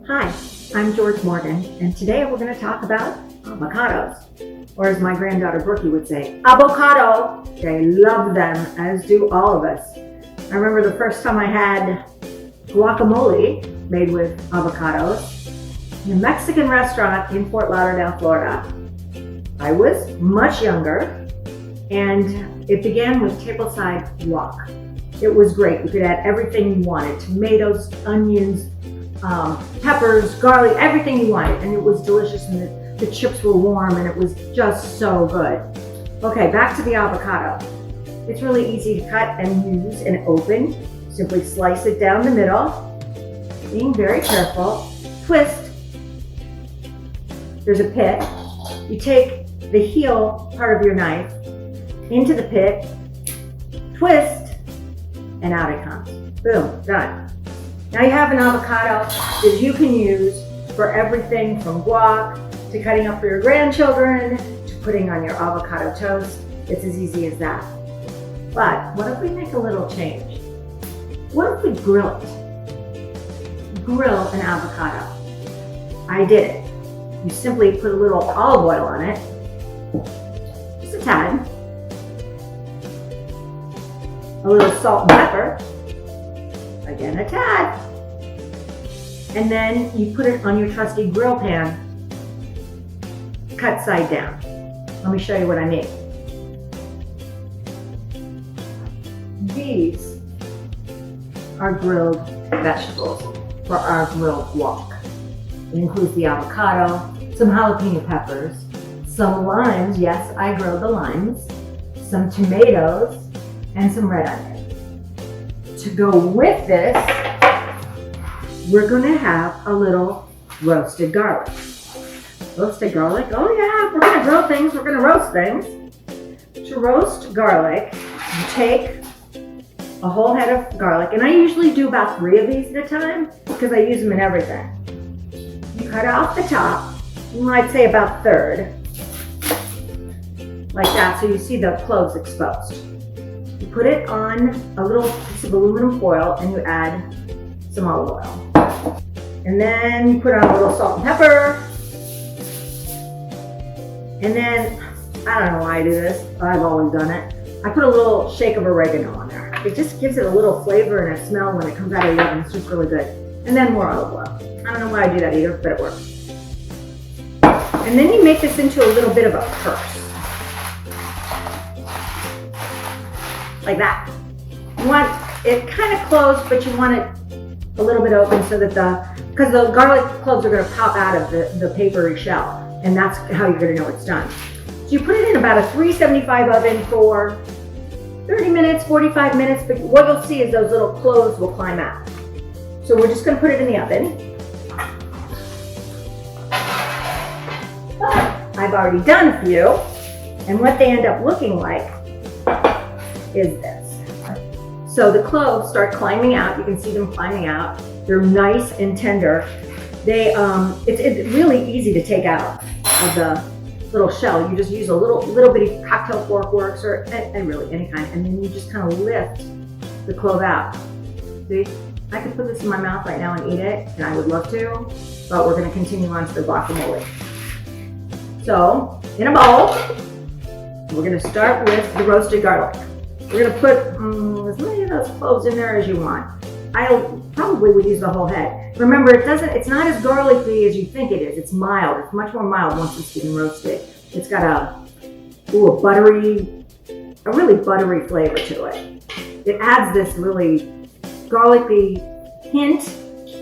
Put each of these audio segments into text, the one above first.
Hi, I'm Jorj Morgan, and today we're going to talk about avocados, or as my granddaughter Brookie would say, avocado. I love them, as do all of us. I remember the first time I had guacamole made with avocados in a Mexican restaurant in Fort Lauderdale, Florida. I was much younger, and it began with tableside guac. It was great. You could add everything you wanted, tomatoes, onions, peppers, garlic, everything you wanted, and it was delicious, and the chips were warm, and it was just so good. Okay, back to the avocado. It's really easy to cut and use and open. Simply slice it down the middle, being very careful. Twist. There's a pit. You take the heel part of your knife into the pit, twist, and out it comes. Boom, done. Now you have an avocado that you can use for everything from guac to cutting up for your grandchildren to putting on your avocado toast. It's as easy as that. But what if we make a little change? What if we grill it? Grill an avocado. I did it. You simply put a little olive oil on it, just a tad, a little salt and pepper, again a tad, and then you put it on your trusty grill pan, cut side down. Let me show you what I mean. These are grilled vegetables for our grilled guac. It includes the avocado, some jalapeno peppers, some limes, yes, I grilled the limes, some tomatoes, and some red onion. To go with this, we're going to have a little roasted garlic. Roasted garlic? Oh yeah, we're going to grill things, we're going to roast things. To roast garlic, you take a whole head of garlic, and I usually do about 3 of these at a time because I use them in everything. You cut off the top, I'd say about 1/3, like that, so you see the cloves exposed. You put it on a little piece of aluminum foil and you add some olive oil. And then you put on a little salt and pepper. And then, I don't know why I do this, I've always done it. I put a little shake of oregano on there. It just gives it a little flavor and a smell when it comes out of the oven. It's just really good. And then more olive oil. I don't know why I do that either, but it works. And then you make this into a little bit of a purse. Like that. You want it kind of closed, but you want it a little bit open so that because the garlic cloves are going to pop out of the papery shell, and that's how you're going to know it's done. So you put it in about a 375 oven for 30 minutes, 45 minutes, but what you'll see is those little cloves will climb out. So we're just going to put it in the oven. But I've already done a few, and what they end up looking like is this. So the cloves start climbing out. You can see them climbing out. They're nice and tender. It's really easy to take out of the little shell. You just use a little bitty cocktail fork works, and really any kind, and then you just kind of lift the clove out. See, I could put this in my mouth right now and eat it, and I would love to, but we're going to continue on to the guacamole. So in a bowl, we're going to start with the roasted garlic. We're going to put as many of those cloves in there as you want. I probably would use the whole head. Remember, it's not as garlicky as you think it is. It's mild. It's much more mild once it's been roasted. It's got a really buttery flavor to it. It adds this really garlicky hint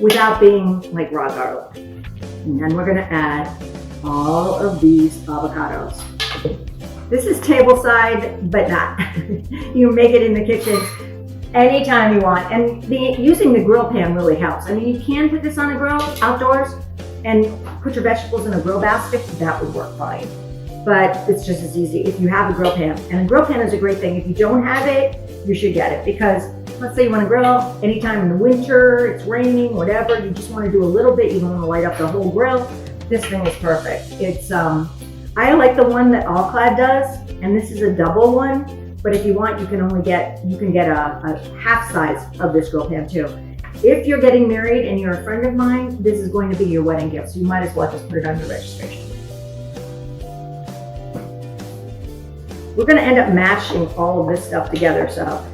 without being like raw garlic. And then we're going to add all of these avocados. This is tableside, but not. You make it in the kitchen anytime you want. And using the grill pan really helps. I mean, you can put this on a grill outdoors and put your vegetables in a grill basket. That would work fine. But it's just as easy if you have a grill pan. And a grill pan is a great thing. If you don't have it, you should get it. Because let's say you want to grill anytime in the winter, it's raining, whatever. You just want to do a little bit. You don't want to light up the whole grill. This thing is perfect. It's I like the one that All Clad does, and this is a double one. But if you want, you can get a half size of this grill pan too. if you're getting married and you're a friend of mine, this is going to be your wedding gift. So you might as well just put it on your registration. We're going to end up mashing all of this stuff together. So,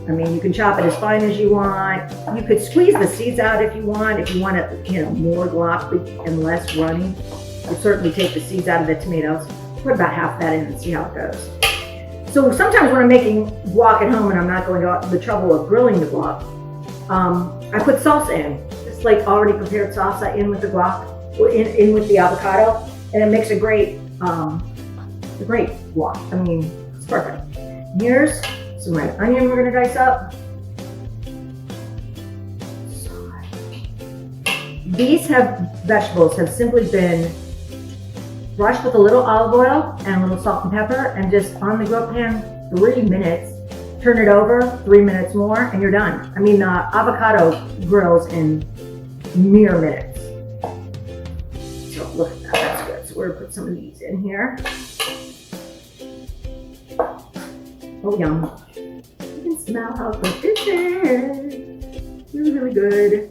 I mean, you can chop it as fine as you want. You could squeeze the seeds out if you want. If you want it, you know, more gloppy and less runny, you certainly take the seeds out of the tomatoes. Put about half that in and see how it goes. So sometimes when I'm making guac at home and I'm not going to the trouble of grilling the guac, I put salsa in. Just like already prepared salsa in with the guac, or in with the avocado, and it makes a great guac. I mean, it's perfect. Here's some red onion we're going to dice up. These vegetables have simply been brushed with a little olive oil and a little salt and pepper, and just on the grill pan 3 minutes. Turn it over 3 minutes more, and you're done. I mean, avocado grills in mere minutes. So look at that, that's good. So we're gonna put some of these in here. Oh, yum. You can smell how good this is. Really, really good.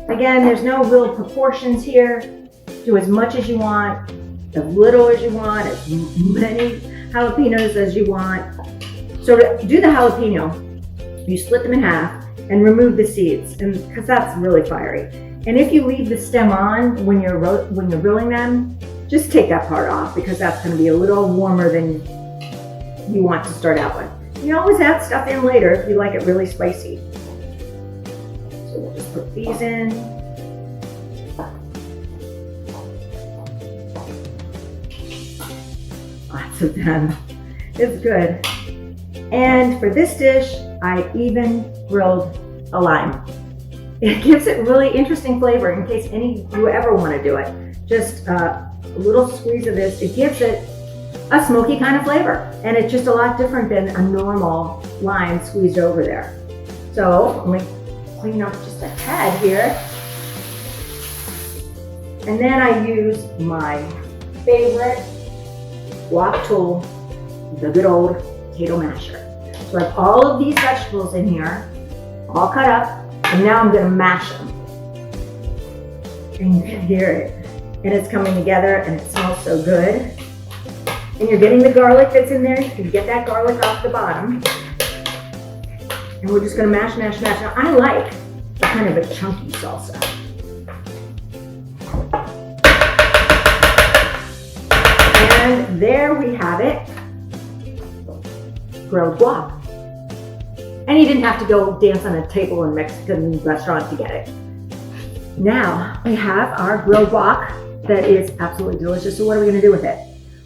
Again, there's no real proportions here. Do as much as you want, as little as you want, as many jalapenos as you want. So to do the jalapeno, you split them in half and remove the seeds, and because that's really fiery. And if you leave the stem on when you're grilling them, just take that part off, because that's going to be a little warmer than you want to start out with. You can always add stuff in later if you like it really spicy. So we'll just put these in. Lots of them. It's good. And for this dish, I even grilled a lime. It gives it really interesting flavor in case any of you ever want to do it. Just a little squeeze of this. It gives it a smoky kind of flavor, and it's just a lot different than a normal lime squeezed over there. So let me clean up just a tad here. And then I use my favorite guac tool, the good old potato masher. So I have all of these vegetables in here, all cut up, and now I'm gonna mash them. And you can hear it. And it's coming together, and it smells so good. And you're getting the garlic that's in there. You can get that garlic off the bottom. And we're just gonna mash, mash, mash. Now I like kind of a chunky salsa. And there we have it. Grilled guac. And you didn't have to go dance on a table in a Mexican restaurant to get it. Now we have our grilled guac that is absolutely delicious. So what are we gonna do with it?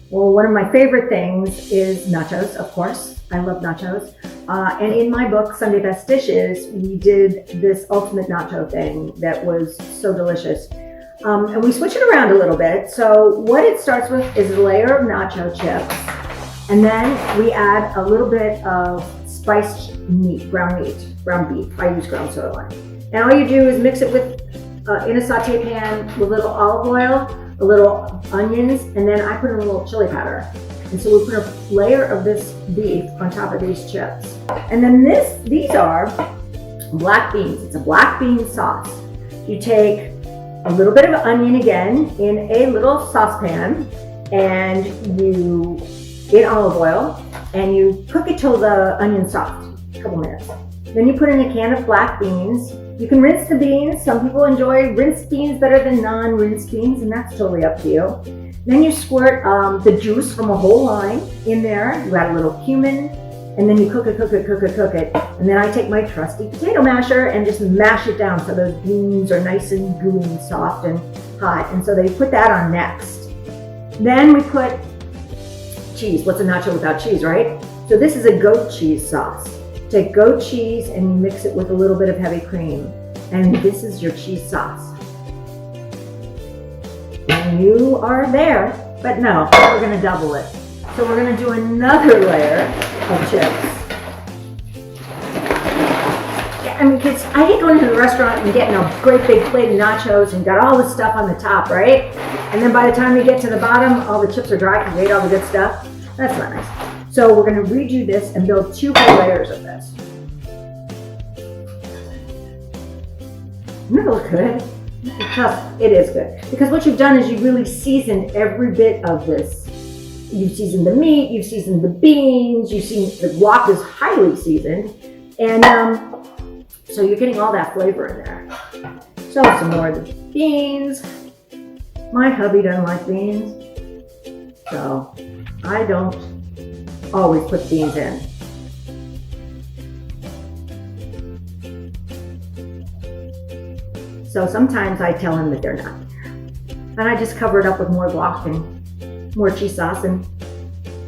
Well, one of my favorite things is nachos, of course. I love nachos. And in my book, Sunday Best Dishes, we did this ultimate nacho thing that was so delicious. And we switch it around a little bit. So what it starts with is a layer of nacho chips. And then we add a little bit of spiced meat, ground beef. I use ground sirloin. And all you do is mix it with, in a saute pan with a little olive oil, a little onions, and then I put in a little chili powder. And so we put a layer of this beef on top of these chips. And then these are black beans. It's a black bean sauce. You take a little bit of onion again in a little saucepan, and in olive oil, and you cook it till the onion's soft, a couple minutes. Then you put in a can of black beans. You can rinse the beans. Some people enjoy rinsed beans better than non-rinsed beans, and that's totally up to you. Then you squirt the juice from a whole lime in there. You add a little cumin, and then you cook it. And then I take my trusty potato masher and just mash it down so those beans are nice and gooey and soft and hot. And so they put that on next. Then we put cheese. What's a nacho without cheese, right? So this is a goat cheese sauce. Take goat cheese and you mix it with a little bit of heavy cream. And this is your cheese sauce. And you are there, but no, we're gonna double it. So we're gonna do another layer of chips. Yeah, I mean, kids, I hate going to the restaurant and getting a great big plate of nachos and got all the stuff on the top, right? And then by the time we get to the bottom, all the chips are dry because we ate all the good stuff. That's not nice. So we're gonna redo this and build 2 whole layers of this. Doesn't it look good? It is good. Because what you've done is you really seasoned every bit of this. You've seasoned the meat, you've seasoned the beans, you've seen the guac is highly seasoned. And so you're getting all that flavor in there. So some more of the beans. My hubby doesn't like beans, so I don't always put beans in. So sometimes I tell him that they're not. And I just cover it up with more guac and more cheese sauce, and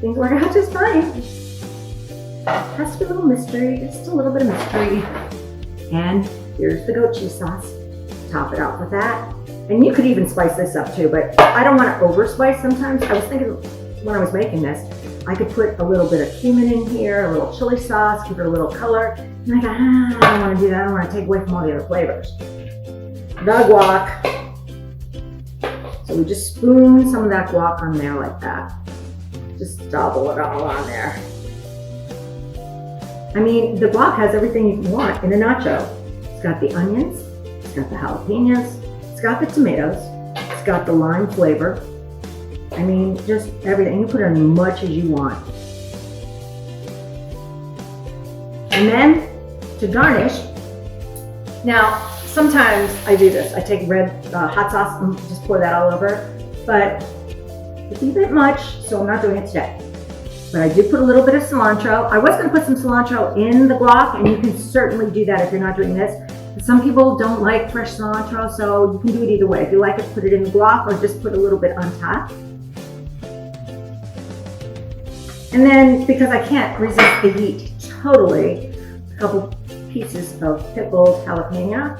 things work out just fine. Has to be a little mystery, just a little bit of mystery. And here's the goat cheese sauce. Top it off with that. And you could even spice this up too, but I don't want to over spice sometimes. I was thinking when I was making this, I could put a little bit of cumin in here, a little chili sauce, give it a little color. And I thought, I don't want to do that. I don't want to take away from all the other flavors. The guac. So we just spoon some of that guac on there like that. Just double it all on there. I mean, the guac has everything you want in a nacho. It's got the onions, it's got the jalapenos, it's got the tomatoes, it's got the lime flavor. I mean, just everything. You put in as much as you want. And then to garnish, now sometimes I do this. I take red hot sauce and just pour that all over, but it's a bit much, so I'm not doing it today. But I do put a little bit of cilantro. I was going to put some cilantro in the guac, and you can certainly do that if you're not doing this. But some people don't like fresh cilantro, so you can do it either way. If you like it, put it in the guac, or just put a little bit on top. And then, because I can't resist the heat totally, a couple pieces of pickled jalapeno.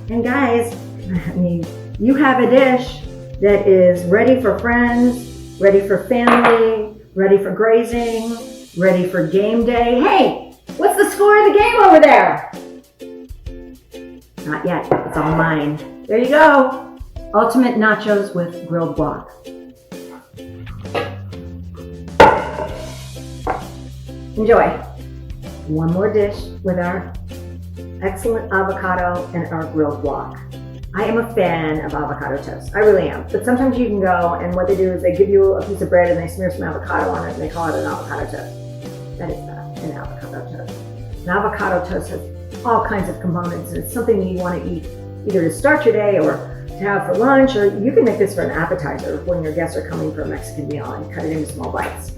And guys, I mean, you have a dish that is ready for friends, ready for family, ready for grazing, ready for game day. Hey, what's the score of the game over there? Not yet, it's all mine. There you go. Ultimate nachos with grilled guac. Enjoy. One more dish with our excellent avocado and our grilled guac. I am a fan of avocado toast. I really am. But sometimes you can go, and what they do is they give you a piece of bread and they smear some avocado on it, and they call it an avocado toast. That is not an avocado toast. An avocado toast has all kinds of components, and it's something you want to eat either to start your day or to have for lunch, or you can make this for an appetizer when your guests are coming for a Mexican meal and cut it into small bites.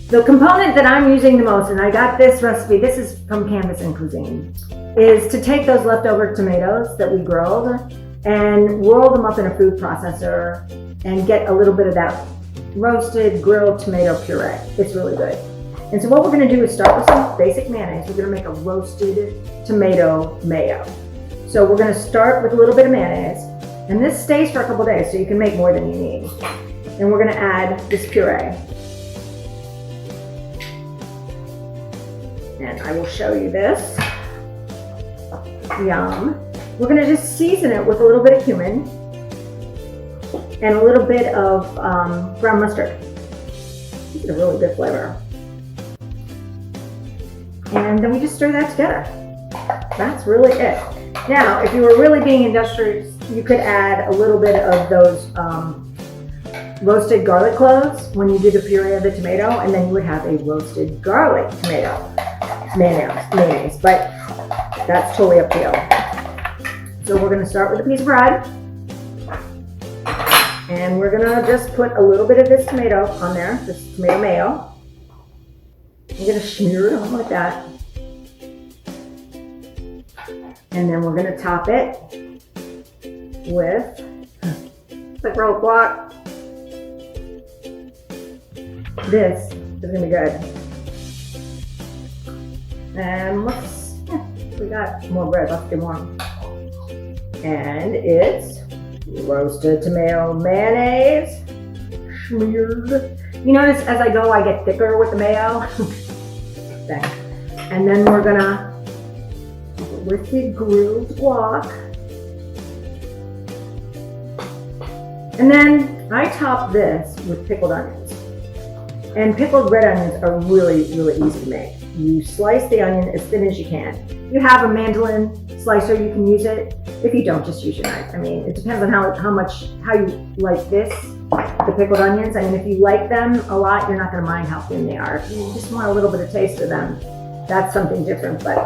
The component that I'm using the most, and I got this recipe, this is from Canvas and Cuisine, is to take those leftover tomatoes that we grilled and roll them up in a food processor and get a little bit of that roasted grilled tomato puree. It's really good. And so what we're going to do is start with some basic mayonnaise. We're going to make a roasted tomato mayo. So we're going to start with a little bit of mayonnaise, and this stays for a couple days, so you can make more than you need. And we're going to add this puree. And I will show you this. Yum. We're going to just season it with a little bit of cumin and a little bit of brown mustard. It's a really good flavor. And then we just stir that together. That's really it. Now, if you were really being industrious, you could add a little bit of those roasted garlic cloves when you do the puree of the tomato, and then you would have a roasted garlic tomato mayonnaise, but that's totally up to you. So we're going to start with a piece of bread, and we're going to just put a little bit of this tomato on there, this tomato mayo. I'm going to smear it on like that, and then we're going to top it with the grilled guac. This is going to be good. And we got more bread, let's get more. And it's roasted tomato mayonnaise, smeared. You notice as I go, I get thicker with the mayo. And then we're gonna, with the grilled guac. And then I top this with pickled onions. And pickled red onions are really, really easy to make. you slice the onion as thin as you can. If you have a mandolin slicer, you can use it. If you don't, just use your knife. I mean, it depends on how you like this, the pickled onions. I mean, if you like them a lot, you're not gonna mind how thin they are. If you just want a little bit of taste of them, that's something different. But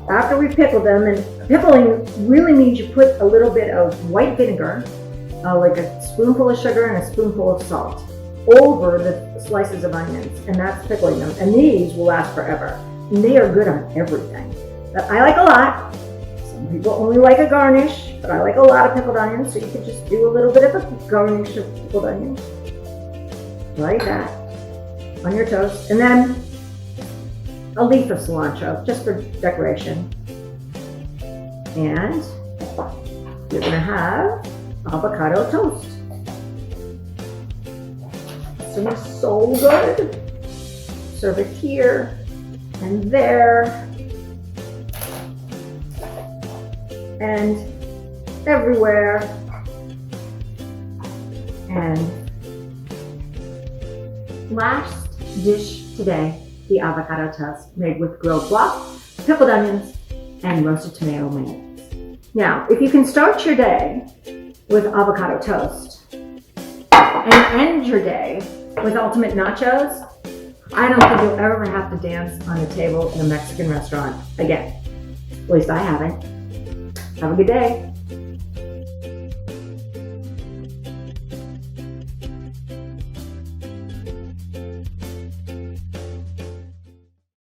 after we pickle them, and pickling really means you put a little bit of white vinegar, like a spoonful of sugar and a spoonful of salt, over the slices of onions, and that's pickling them. And these will last forever. And they are good on everything. But I like a lot. Some people only like a garnish, but I like a lot of pickled onions, so you could just do a little bit of a garnish of pickled onions. Like that. On your toast. And then a leaf of cilantro, just for decoration. And you're gonna have avocado toast. It's gonna be so good. Serve it here and there and everywhere. And last dish today, the avocado toast made with grilled guac, pickled onions, and roasted tomato mayonnaise. Now, if you can start your day with avocado toast and end your day with ultimate nachos, I don't think you'll ever have to dance on a table in a Mexican restaurant again. At least I haven't. Have a good day.